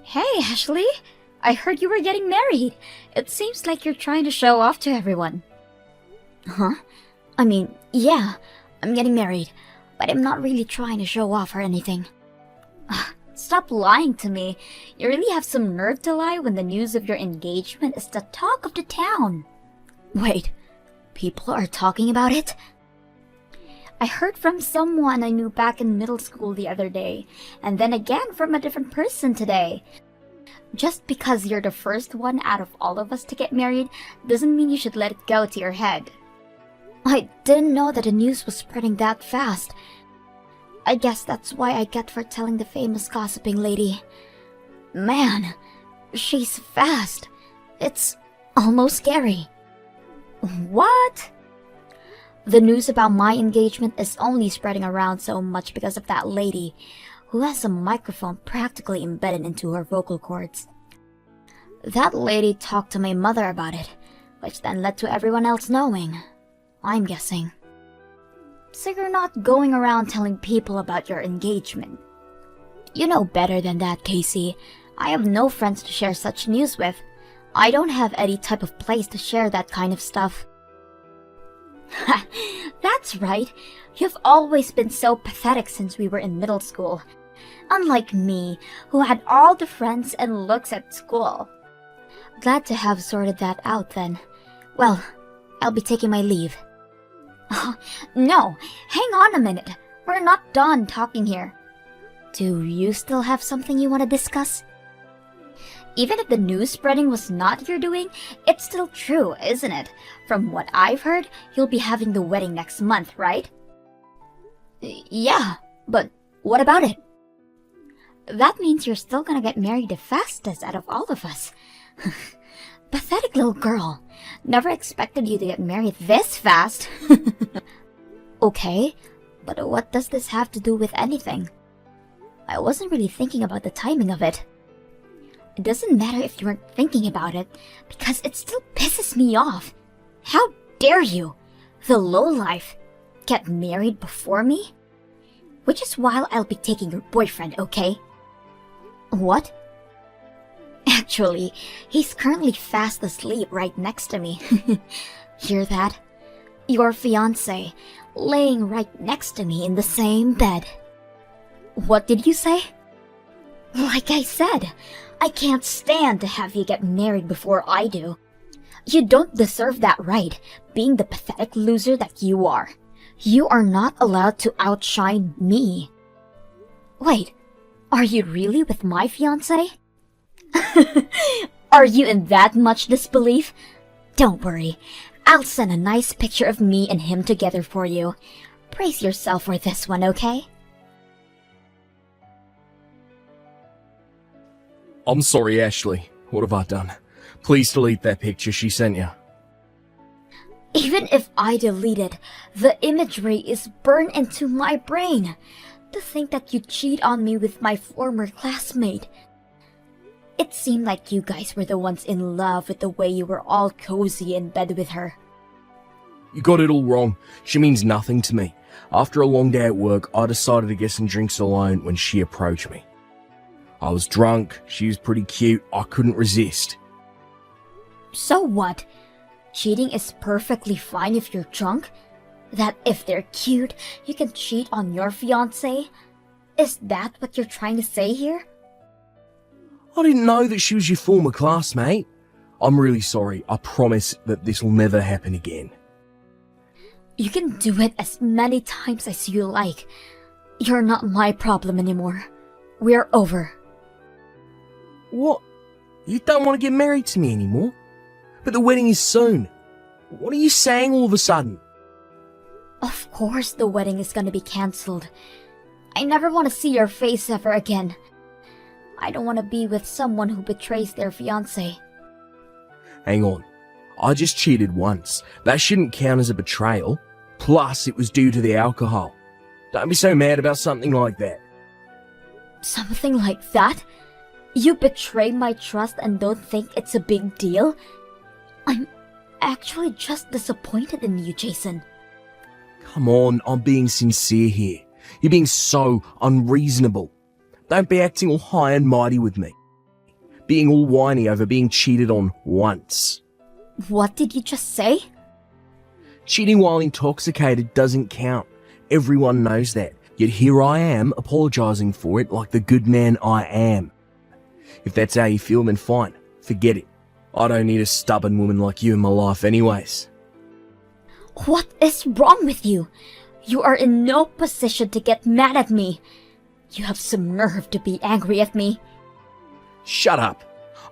Hey, Ashley! I heard you were getting married. It seems like you're trying to show off to everyone. Huh? Yeah, I'm getting married, but I'm not really trying to show off or anything. Stop lying to me. You really have some nerve to lie when the news of your engagement is the talk of the town. Wait, people are talking about it? I heard from someone I knew back in middle school the other day, and then again from a different person today. Just because you're the first one out of all of us to get married doesn't mean you should let it go to your head. I didn't know that the news was spreading that fast. I guess that's why I get for telling the famous gossiping lady. Man, she's fast. It's almost scary. What? The news about my engagement is only spreading around so much because of that lady, who has a microphone practically embedded into her vocal cords. That lady talked to my mother about it, which then led to everyone else knowing. I'm guessing. So you're not going around telling people about your engagement? You know better than that, Casey. I have no friends to share such news with. I don't have any type of place to share that kind of stuff. That's right. You've always been so pathetic since we were in middle school. Unlike me, who had all the friends and looks at school. Glad to have sorted that out then. Well, I'll be taking my leave. No, hang on a minute. We're not done talking here. Do you still have something you want to discuss? Even if the news spreading was not your doing, it's still true, isn't it? From what I've heard, you'll be having the wedding next month, right? Yeah, but what about it? That means you're still gonna get married the fastest out of all of us. Pathetic little girl. Never expected you to get married this fast. Okay, but what does this have to do with anything? I wasn't really thinking about the timing of it. It doesn't matter if you weren't thinking about it, because it still pisses me off. How dare you, the lowlife, get married before me? Which is why I'll be taking your boyfriend, okay? What? Actually, he's currently fast asleep right next to me. Hear that? Your fiancé, laying right next to me in the same bed. What did you say? Like I said, I can't stand to have you get married before I do. You don't deserve that right, being the pathetic loser that you are. You are not allowed to outshine me. Wait, are you really with my fiancé? Are you in that much disbelief? Don't worry, I'll send a nice picture of me and him together for you. Brace yourself for this one, okay? I'm sorry, Ashley. What have I done? Please delete that picture she sent you. Even if I delete it, the imagery is burned into my brain. To think that you cheat on me with my former classmate. It seemed like you guys were the ones in love with the way you were all cozy in bed with her. You got it all wrong. She means nothing to me. After a long day at work, I decided to get some drinks alone when she approached me. I was drunk, she was pretty cute, I couldn't resist. So what? Cheating is perfectly fine if you're drunk? That if they're cute, you can cheat on your fiancé? Is that what you're trying to say here? I didn't know that she was your former classmate. I'm really sorry, I promise that this will never happen again. You can do it as many times as you like. You're not my problem anymore. We're over. What? You don't want to get married to me anymore? But the wedding is soon. What are you saying all of a sudden? Of course the wedding is gonna be cancelled. I never want to see your face ever again. I don't want to be with someone who betrays their fiancé. Hang on. I just cheated once. That shouldn't count as a betrayal. Plus, it was due to the alcohol. Don't be so mad about something like that. Something like that? You betray my trust and don't think it's a big deal? I'm actually just disappointed in you, Jason. Come on, I'm being sincere here. You're being so unreasonable. Don't be acting all high and mighty with me. being all whiny over being cheated on once. What did you just say? Cheating while intoxicated doesn't count. Everyone knows that. Yet here I am, apologising for it like the good man I am. If that's how you feel, then fine. Forget it. I don't need a stubborn woman like you in my life anyways. What is wrong with you? You are in no position to get mad at me. You have some nerve to be angry at me. Shut up.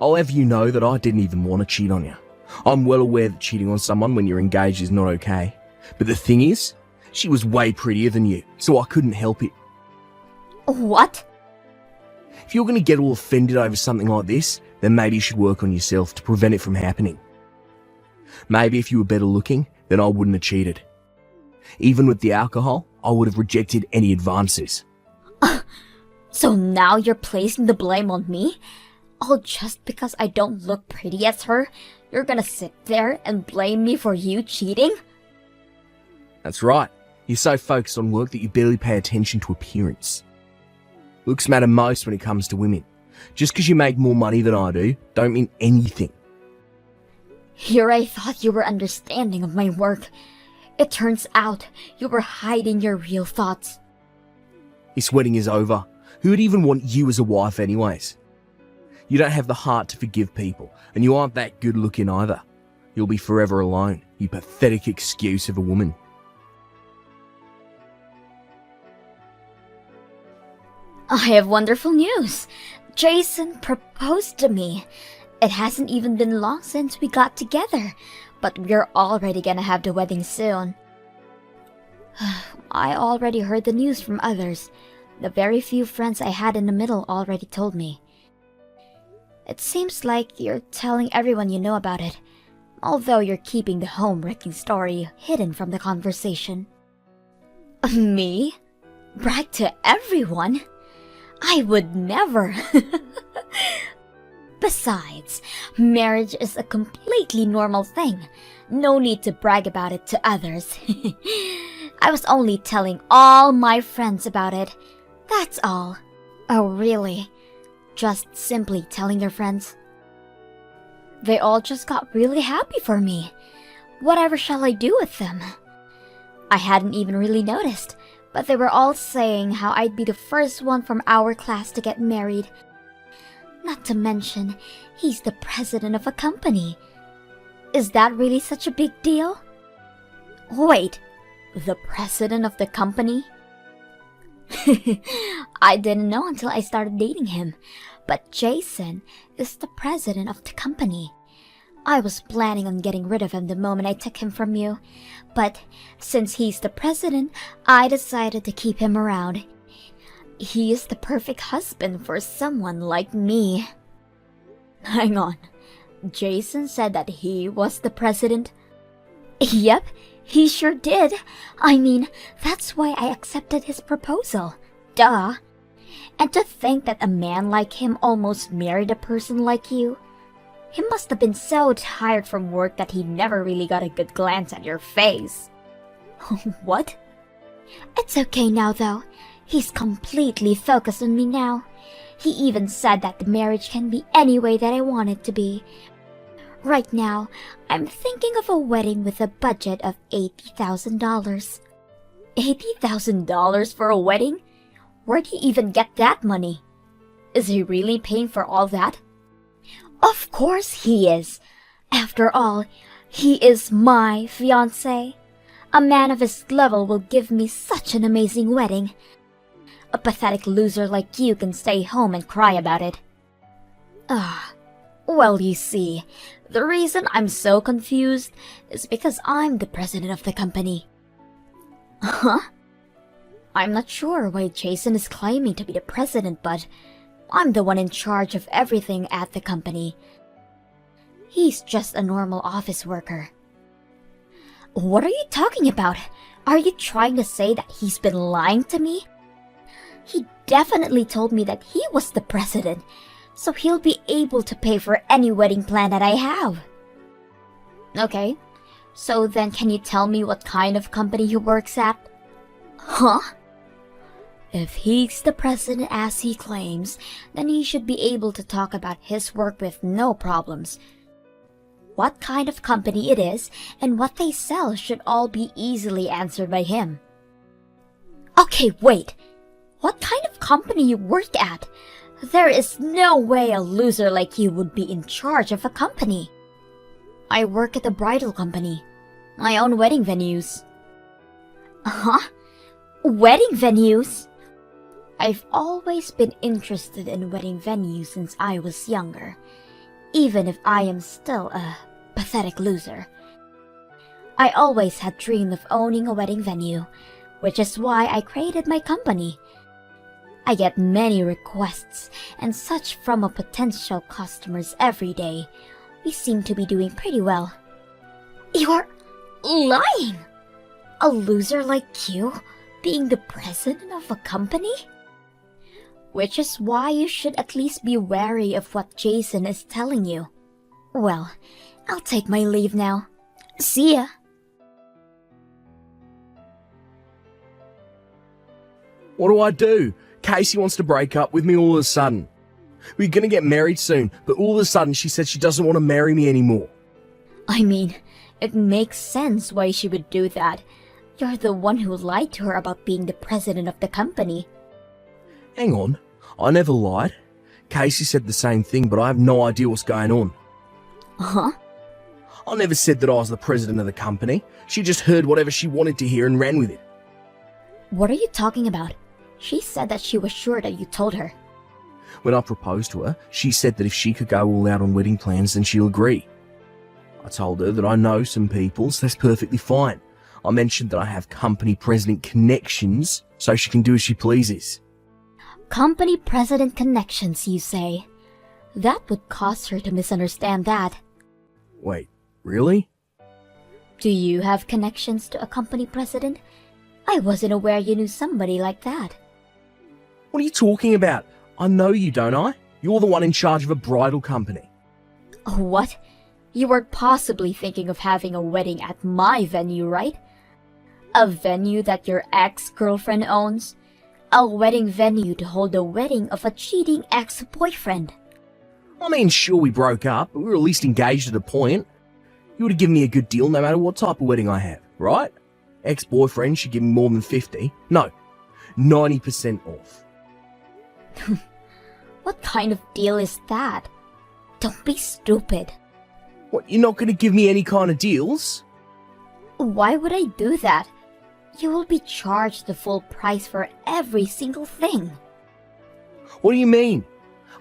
I'll have you know that I didn't even want to cheat on you. I'm well aware that cheating on someone when you're engaged is not okay. But the thing is, she was way prettier than you, so I couldn't help it. What? If you're going to get all offended over something like this, then maybe you should work on yourself to prevent it from happening. Maybe if you were better looking, then I wouldn't have cheated. Even with the alcohol, I would have rejected any advances. So now you're placing the blame on me? All just because I don't look pretty as her? You're gonna sit there and blame me for you cheating? That's right. You're so focused on work that you barely pay attention to appearance. Looks matter most when it comes to women. Just because you make more money than I do, don't mean anything. Here I thought you were understanding of my work. It turns out you were hiding your real thoughts. This wedding is over. Who would even want you as a wife anyways? You don't have the heart to forgive people, and you aren't that good looking either. You'll be forever alone, you pathetic excuse of a woman. I have wonderful news. Jason proposed to me. It hasn't even been long since we got together, but we're already gonna have the wedding soon. I already heard the news from others. The very few friends I had in the middle already told me. It seems like you're telling everyone you know about it, although you're keeping the home-wrecking story hidden from the conversation. Me? Brag to everyone? I would never. Besides, marriage is a completely normal thing. No need to brag about it to others. I was only telling all my friends about it. That's all. Oh, really? Just simply telling their friends? They all just got really happy for me. Whatever shall I do with them? I hadn't even really noticed, but they were all saying how I'd be the first one from our class to get married. Not to mention, he's the president of a company. Is that really such a big deal? Wait, the president of the company? I didn't know until I started dating him, but Jason is the president of the company. I was planning on getting rid of him the moment I took him from you, but since he's the president, I decided to keep him around. He is the perfect husband for someone like me. Hang on, Jason said that he was the president? Yep, he sure did. I mean, that's why I accepted his proposal. Duh. And to think that a man like him almost married a person like you. He must have been so tired from work that he never really got a good glance at your face. What? It's okay now, though. He's completely focused on me now. He even said that the marriage can be any way that I want it to be. Right now, I'm thinking of a wedding with a budget of $80,000. $80,000 for a wedding? Where'd he even get that money? Is he really paying for all that? Of course he is. After all, he is my fiancé. A man of his level will give me such an amazing wedding. A pathetic loser like you can stay home and cry about it. Well, you see, the reason I'm so confused is because I'm the president of the company. Huh? I'm not sure why Jason is claiming to be the president, but I'm the one in charge of everything at the company. He's just a normal office worker. What are you talking about? Are you trying to say that he's been lying to me? He definitely told me that he was the president, so he'll be able to pay for any wedding plan that I have. Okay, so then can you tell me what kind of company he works at? Huh? If he's the president as he claims, then he should be able to talk about his work with no problems. What kind of company it is and what they sell should all be easily answered by him. Okay, wait. What kind of company you work at? There is no way a loser like you would be in charge of a company. I work at a bridal company. I own wedding venues. Huh? Wedding venues? I've always been interested in wedding venues since I was younger, even if I am still a pathetic loser. I always had dreamed of owning a wedding venue, which is why I created my company. I get many requests and such from potential customers every day. We seem to be doing pretty well. You're lying! A loser like you being the president of a company? Which is why you should at least be wary of what Jason is telling you. Well, I'll take my leave now. See ya! What do I do? Casey wants to break up with me all of a sudden. We're gonna get married soon, but all of a sudden she said she doesn't want to marry me anymore. I mean, it makes sense why she would do that. You're the one who lied to her about being the president of the company. Hang on, I never lied. Casey said the same thing, but I have no idea what's going on. Huh? I never said that I was the president of the company. She just heard whatever she wanted to hear and ran with it. What are you talking about? She said that she was sure that you told her. When I proposed to her, she said that if she could go all out on wedding plans, then she'll agree. I told her that I know some people, so that's perfectly fine. I mentioned that I have company president connections, so she can do as she pleases. Company president connections, you say? That would cause her to misunderstand that. Wait, really? Do you have connections to a company president? I wasn't aware you knew somebody like that. What are you talking about? I know you, don't I? You're the one in charge of a bridal company. What? You were possibly thinking of having a wedding at my venue, right? A venue that your ex-girlfriend owns? A wedding venue to hold the wedding of a cheating ex-boyfriend. I mean, sure, we broke up, but we were at least engaged at a point. You would have given me a good deal no matter what type of wedding I have, right? Ex-boyfriend should give me more than 50. No, 90% off. What kind of deal is that? Don't be stupid. What, you're not going to give me any kind of deals? Why would I do that? You will be charged the full price for every single thing. What do you mean?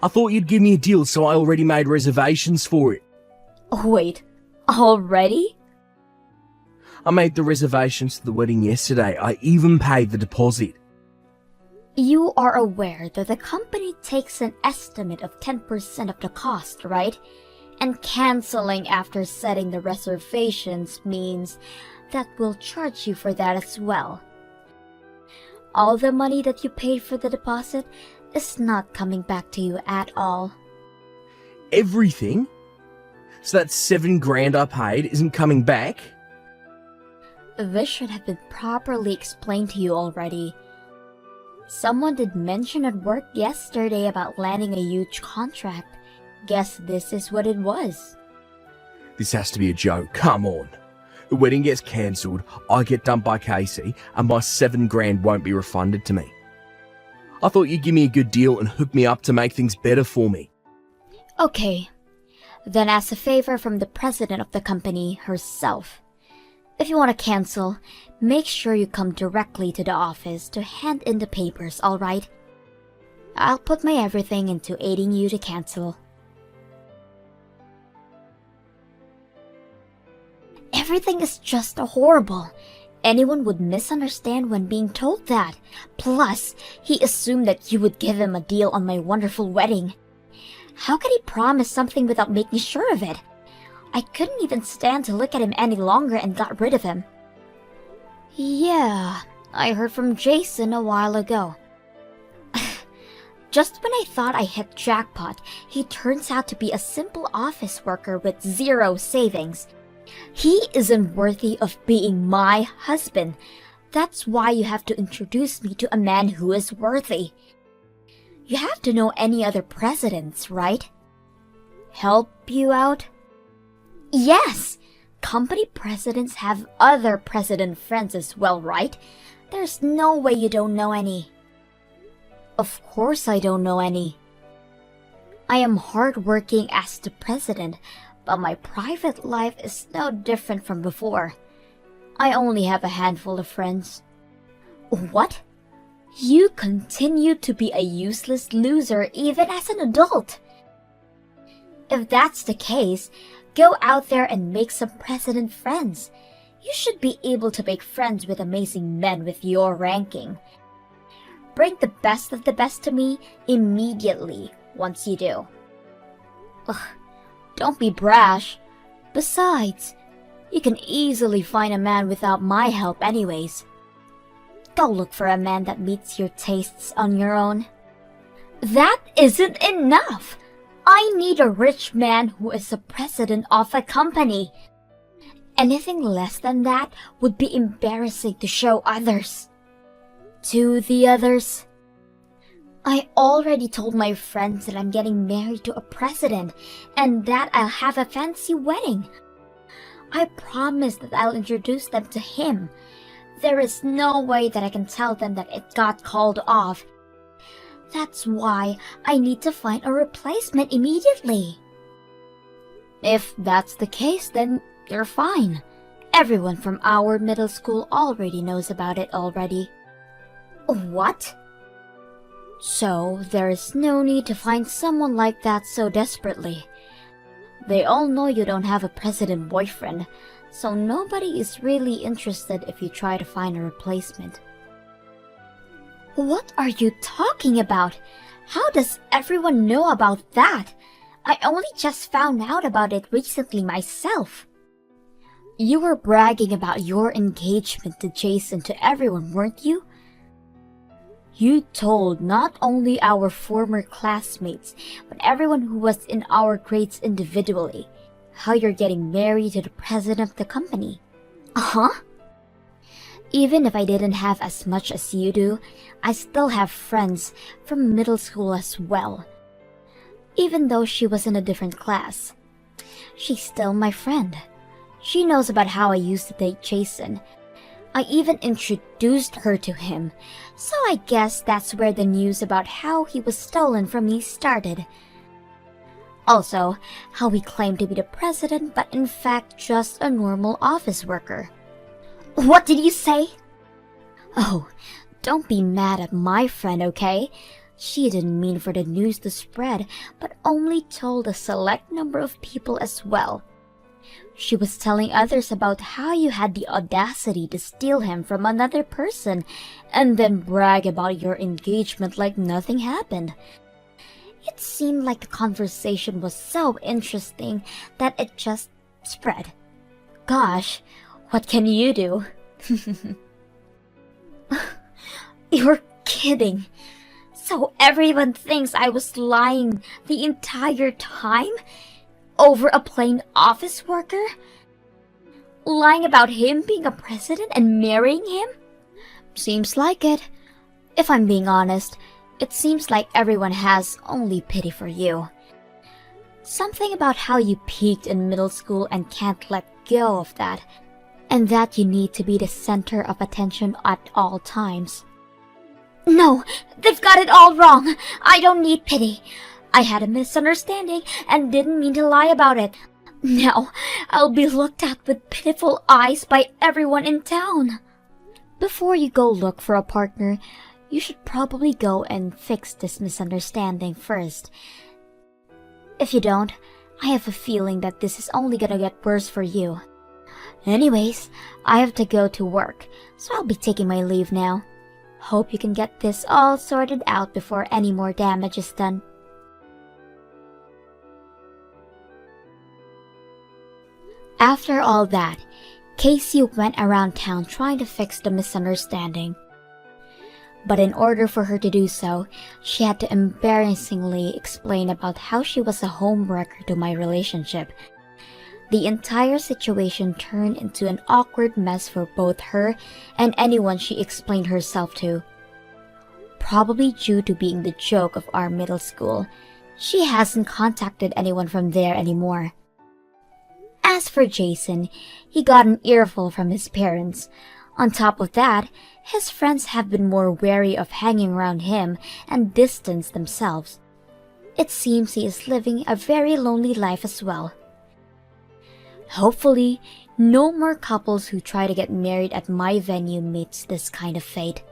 I thought you'd give me a deal, so I already made reservations for it. Wait, already? I made the reservations to the wedding yesterday. I even paid the deposit. You are aware that the company takes an estimate of 10% of the cost, right? And canceling after setting the reservations means that we'll charge you for that as well. All the money that you paid for the deposit is not coming back to you at all. Everything? So that $7,000 I paid isn't coming back? This should have been properly explained to you already. Someone did mention at work yesterday about landing a huge contract. Guess this is what it was. This has to be a joke. Come on. The wedding gets cancelled, I get dumped by Casey, and my $7,000 won't be refunded to me. I thought you'd give me a good deal and hook me up to make things better for me. Okay. Then as a favor from the president of the company herself, if you want to cancel, make sure you come directly to the office to hand in the papers, alright? I'll put my everything into aiding you to cancel. Everything is just horrible. Anyone would misunderstand when being told that. Plus, he assumed that you would give him a deal on my wonderful wedding. How could he promise something without making sure of it? I couldn't even stand to look at him any longer and got rid of him. Yeah, I heard from Jason a while ago. Just when I thought I hit jackpot, he turns out to be a simple office worker with zero savings. He isn't worthy of being my husband. That's why you have to introduce me to a man who is worthy. You have to know any other presidents, right? Help you out? Yes! Company presidents have other president friends as well, right? There's no way you don't know any. Of course I don't know any. I am hardworking as the president, but my private life is no different from before. I only have a handful of friends. What? You continue to be a useless loser even as an adult. If that's the case, go out there and make some president friends. You should be able to make friends with amazing men with your ranking. Bring the best of the best to me immediately once you do. Ugh, don't be brash. Besides, you can easily find a man without my help anyways. Go look for a man that meets your tastes on your own. That isn't enough! I need a rich man who is the president of a company. Anything less than that would be embarrassing to show others. To the others? I already told my friends that I'm getting married to a president and that I'll have a fancy wedding. I promised that I'll introduce them to him. There is no way that I can tell them that it got called off. That's why I need to find a replacement immediately. If that's the case, then you're fine. Everyone from our middle school already knows about it already. What? So there is no need to find someone like that so desperately. They all know you don't have a president boyfriend, so nobody is really interested if you try to find a replacement. What are you talking about? How does everyone know about that? I only just found out about it recently myself. You were bragging about your engagement to Jason to everyone, weren't you? You told not only our former classmates, but everyone who was in our grades individually, how you're getting married to the president of the company. Uh-huh. Even if I didn't have as much as you do, I still have friends from middle school as well. Even though she was in a different class, she's still my friend. She knows about how I used to date Jason. I even introduced her to him, so I guess that's where the news about how he was stolen from me started. Also, how he claimed to be the president but in fact just a normal office worker. What did you say? Oh, don't be mad at my friend, okay? She didn't mean for the news to spread, but only told a select number of people as well. She was telling others about how you had the audacity to steal him from another person and then brag about your engagement like nothing happened. It seemed like the conversation was so interesting that it just spread. Gosh, what can you do? You're kidding. So everyone thinks I was lying the entire time? Over a plain office worker? Lying about him being a president and marrying him? Seems like it. If I'm being honest, it seems like everyone has only pity for you. Something about how you peaked in middle school and can't let go of that, and that you need to be the center of attention at all times. No, they've got it all wrong. I don't need pity. I had a misunderstanding and didn't mean to lie about it. Now, I'll be looked at with pitiful eyes by everyone in town. Before you go look for a partner, you should probably go and fix this misunderstanding first. If you don't, I have a feeling that this is only gonna get worse for you. Anyways, I have to go to work, so I'll be taking my leave now. Hope you can get this all sorted out before any more damage is done. After all that, Casey went around town trying to fix the misunderstanding. But in order for her to do so, she had to embarrassingly explain about how she was a homewrecker to my relationship. The entire situation turned into an awkward mess for both her and anyone she explained herself to. Probably due to being the joke of our middle school, she hasn't contacted anyone from there anymore. As for Jason, he got an earful from his parents. On top of that, his friends have been more wary of hanging around him and distanced themselves. It seems he is living a very lonely life as well. Hopefully, no more couples who try to get married at my venue meets this kind of fate.